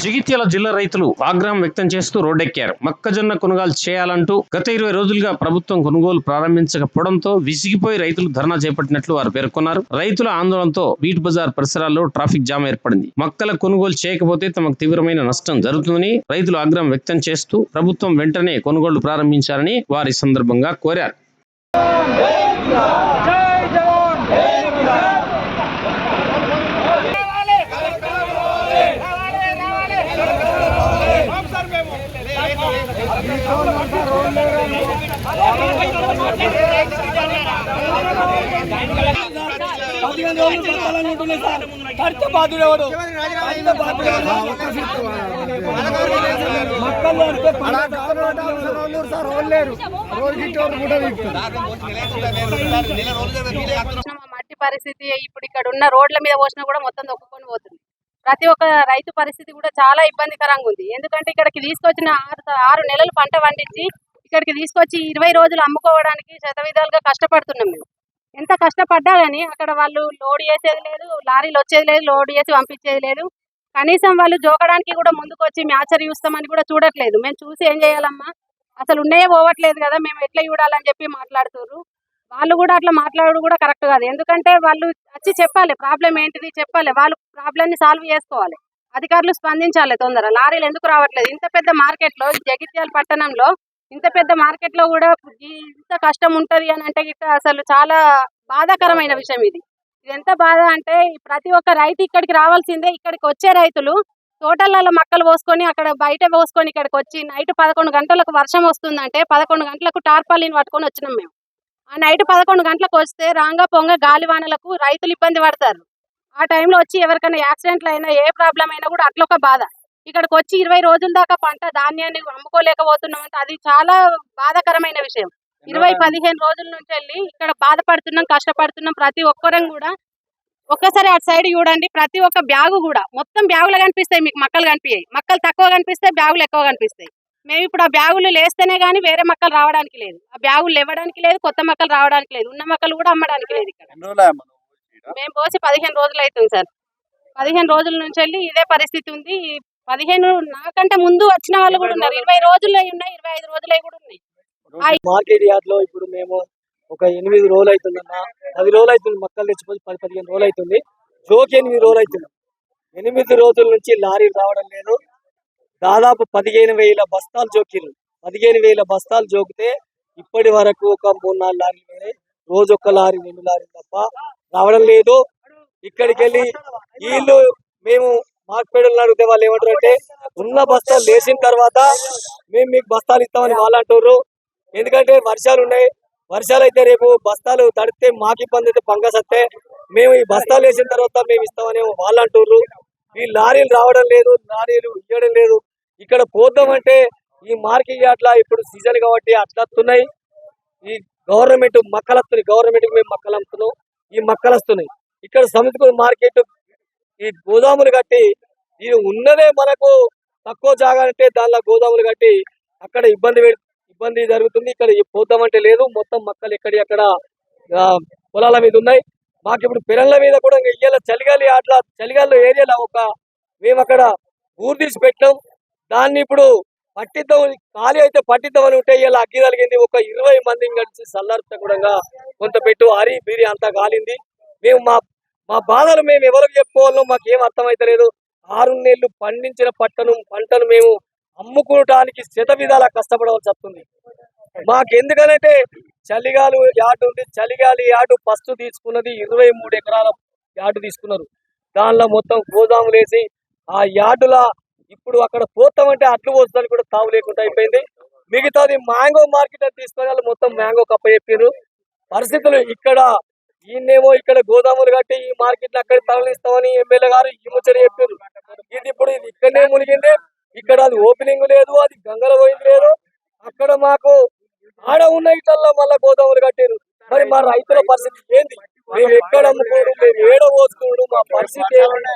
జగిత్యాల జిల్లా రైతులు ఆగ్రహం వ్యక్తం చేస్తూ రోడ్డెక్కారు. మొక్కజొన్న కొనుగోలు చేయాలంటూ గత 20 రోజులుగా ప్రభుత్వం కొనుగోలు ప్రారంభించకపోవడంతో విసిగిపోయి రైతులు ధర్నా చేపట్టినట్లు వారు పేర్కొన్నారు. రైతుల ఆందోళనతో బీట్ బజార్ పరిసరాల్లో ట్రాఫిక్ జామ్ ఏర్పడింది. మొక్కల కొనుగోలు చేయకపోతే తమకు తీవ్రమైన నష్టం జరుగుతుందని రైతులు ఆగ్రహం వ్యక్తం చేస్తూ ప్రభుత్వం వెంటనే కొనుగోలు ప్రారంభించాలని వారి సందర్భంగా కోరారు. మట్టి పరిస్థితి ఇప్పుడు ఇక్కడ ఉన్న రోడ్ల మీద పోసినా కూడా మొత్తం దొక్కుకొని పోతుంది. ప్రతి ఒక్క రైతు పరిస్థితి కూడా చాలా ఇబ్బందికరంగా ఉంది. ఎందుకంటే ఇక్కడికి తీసుకొచ్చిన 6 నెలలు పంట పండించి ఇక్కడికి తీసుకొచ్చి 20 రోజులు అమ్ముకోవడానికి శతవిధాలుగా కష్టపడుతున్నాం. మేము ఎంత కష్టపడ్డా కానీ అక్కడ వాళ్ళు లోడ్ చేసేది లేదు, లారీలు వచ్చేది లేదు, లోడ్ చేసి పంపించేది లేదు. కనీసం వాళ్ళు జోకడానికి కూడా ముందుకు వచ్చి మ్యాచర్ చూస్తామని కూడా చూడట్లేదు. మేము చూసి ఏం చేయాలమ్మా, అసలు ఉన్నాయే పోవట్లేదు కదా, మేము ఎట్లా చూడాలని చెప్పి మాట్లాడుతున్నారు. వాళ్ళు కూడా అట్లా మాట్లాడడం కూడా కరెక్ట్ కాదు. ఎందుకంటే వాళ్ళు వచ్చి చెప్పాలి, ప్రాబ్లం ఏంటిది చెప్పాలి, వాళ్ళు ప్రాబ్లమ్ని సాల్వ్ చేసుకోవాలి. అధికారులు స్పందించాలి తొందర. లారీలు ఎందుకు రావట్లేదు? ఇంత పెద్ద మార్కెట్లో, జగిత్యాల పట్టణంలో ఇంత పెద్ద మార్కెట్లో కూడా ఇంత కష్టం ఉంటది అని అంటే అసలు చాలా బాధాకరమైన విషయం ఇది. ఎంత బాధ అంటే ప్రతి ఒక్క రైతు ఇక్కడికి రావాల్సిందే. ఇక్కడికి వచ్చే రైతులు తోటలలో మక్కలు పోసుకొని అక్కడ బయట పోసుకొని ఇక్కడికి వచ్చి నైట్ 11 గంటలకు వర్షం వస్తుందంటే 11 గంటలకు టార్పాలిన్ పట్టుకొని వచ్చినాం మేము. ఆ నైట్ 11 గంటలకు వస్తే రాంగా పొంగ గాలివానలకు రైతులు ఇబ్బంది పడతారు. ఆ టైంలో వచ్చి ఎవరికైనా యాక్సిడెంట్లు అయినా ఏ ప్రాబ్లం అయినా కూడా అట్లొక బాధ. ఇక్కడికి వచ్చి 20 రోజుల దాకా పంట ధాన్యాన్ని అమ్ముకోలేకపోతున్నాం అంటే అది చాలా బాధాకరమైన విషయం. 15 రోజుల నుంచి వెళ్ళి ఇక్కడ బాధపడుతున్నాం, కష్టపడుతున్నాం. ప్రతి ఒక్కరం కూడా ఒక్కసారి అటు సైడ్ చూడండి, ప్రతి ఒక్క బ్యాగు కూడా మొత్తం బ్యాగులు కనిపిస్తాయి. మీకు మక్కలు కనిపించాయి, మక్కలు తక్కువ కనిపిస్తాయి, బ్యాగులు ఎక్కువ కనిపిస్తాయి. మేము ఇప్పుడు ఆ బ్యాగులు లేస్తేనే కానీ వేరే మక్కలు రావడానికి లేదు, ఆ బ్యాగులు ఇవ్వడానికి లేదు, కొత్త మక్కలు రావడానికి లేదు, ఉన్న మక్కలు కూడా అమ్మడానికి లేదు. ఇక్కడ మేము పోసి 15 రోజులు అవుతుంది సార్. 15 రోజుల నుంచి వెళ్ళి ఇదే పరిస్థితి ఉంది. 15 నాకంటే ముందు వచ్చిన వాళ్ళు కూడా ఉన్నారు. 20 రోజులు ఉన్నాయి, 25 రోజులు కూడా ఉన్నాయి. మార్కెట్ యార్డ్ లో ఇప్పుడు మేము ఒక 8 రోజులు అవుతుందన్నా, 10 రోజులు అవుతుంది. మక్కలు తెచ్చిపోయి 10-15 రోజులు అవుతుంది. జోకి 8 రోజులు అవుతుంది. 8 రోజుల నుంచి లారీలు రావడం లేదు. దాదాపు 15,000 బస్తాలు జోకిరు. 15,000 బస్తాలు జోకితే ఇప్పటి వరకు ఒక 3-4 లారీలు పోయినాయి. రోజు ఒక్క లారీ 2 లారీలు తప్ప రావడం లేదు. ఇక్కడికి వెళ్ళి వీళ్ళు మేము మార్కెట్లు అడిగితే వాళ్ళు ఏమంటారు అంటే ఉన్న బస్తాలు లేచిన తర్వాత మేము మీకు బస్తాలు ఇస్తామని వాళ్ళు అంటారు. ఎందుకంటే వర్షాలు ఉన్నాయి, వర్షాలు అయితే రేపు బస్తాలు తడితే మాకు ఇబ్బంది అయితే ఫంగస్ వస్తే మేము ఈ బస్తాలు వేసిన తర్వాత మేము ఇస్తామని వాళ్ళు అంటారు. ఈ లారీలు రావడం లేదు, లారీలు ఇవ్వడం లేదు. ఇక్కడ పోద్దామంటే ఈ మార్కెట్ అట్లా ఇప్పుడు సీజన్ కాబట్టి అట్లా వస్తున్నాయి. ఈ గవర్నమెంట్ మక్కలు వస్తున్నాయి, గవర్నమెంట్ మేము మక్కలు అమ్ముతున్నాం, ఈ మక్కలు వస్తున్నాయి. ఇక్కడ సముద్ర మార్కెట్ ఈ గోదాములు కట్టి ఇది ఉన్నదే మనకు తక్కువ జాగా అంటే దానిలో గోదాములు కట్టి అక్కడ ఇబ్బంది జరుగుతుంది. ఇక్కడ పోద్దామంటే లేదు, మొత్తం మక్కలు ఎక్కడి అక్కడ పొలాల మీద ఉన్నాయి. మాకు ఇప్పుడు పిల్లల మీద కూడా ఇయ్యాల చలిగాలి అట్లా చలిగాలి ఏరియాలో మేము అక్కడ ఊరు తీసి పెట్టాం. దాన్ని ఇప్పుడు పట్టిద్దాం, ఖాళీ అయితే పట్టిద్దామని ఉంటే ఇలా అగ్గి కలిగింది. ఒక 20 మందిని కలిసి సల్లార్త కూడా కొంత పెట్టు అరి బీరి అంతా కాలింది. మేము మా బాధలు మేము ఎవరికి చెప్పుకోవాలో మాకు ఏం అర్థమైతలేదు. 6 నెలలు పండించిన పంటను మేము అమ్ముకోవడానికి శతవిధాలా కష్టపడవలసి వస్తుంది. మాకు ఎందుకనంటే చలిగాలి యార్డు ఉంది, చలిగాలి యార్డు ఫస్ట్ తీసుకున్నది 23 ఎకరాల యార్డు తీసుకున్నారు. దానిలో మొత్తం గోదాములు వేసి ఆ యార్డులా ఇప్పుడు అక్కడ పోతామంటే అట్లు పోస్తానికి కూడా తావు లేకుండా అయిపోయింది. మిగతాది మ్యాంగో మార్కెట్ అని తీసుకొని వాళ్ళు మొత్తం మ్యాంగో కప్ప చెప్పారు. పరిస్థితులు ఇక్కడ ఈయనేమో ఇక్కడ గోదాములు కట్టి ఈ మార్కెట్ అక్కడ తరలిస్తామని ఎమ్మెల్యే గారు ఈ ముచ్చట చెప్పారు. ఇది ఇప్పుడు ఇది ఇక్కడనే మునిగింది. ఇక్కడ అది ఓపెనింగ్ లేదు, అది గంగలో పోయింది లేదు. అక్కడ మాకు ఆడ ఉన్న ఇట్లా మళ్ళా గోదాములు కట్టారు. మరి మా రైతుల పరిస్థితి ఏంది? మేము ఎక్కడ అమ్ముకోడు, మేము ఏడ పోసుకోడు, మా పరిస్థితి ఏమన్నా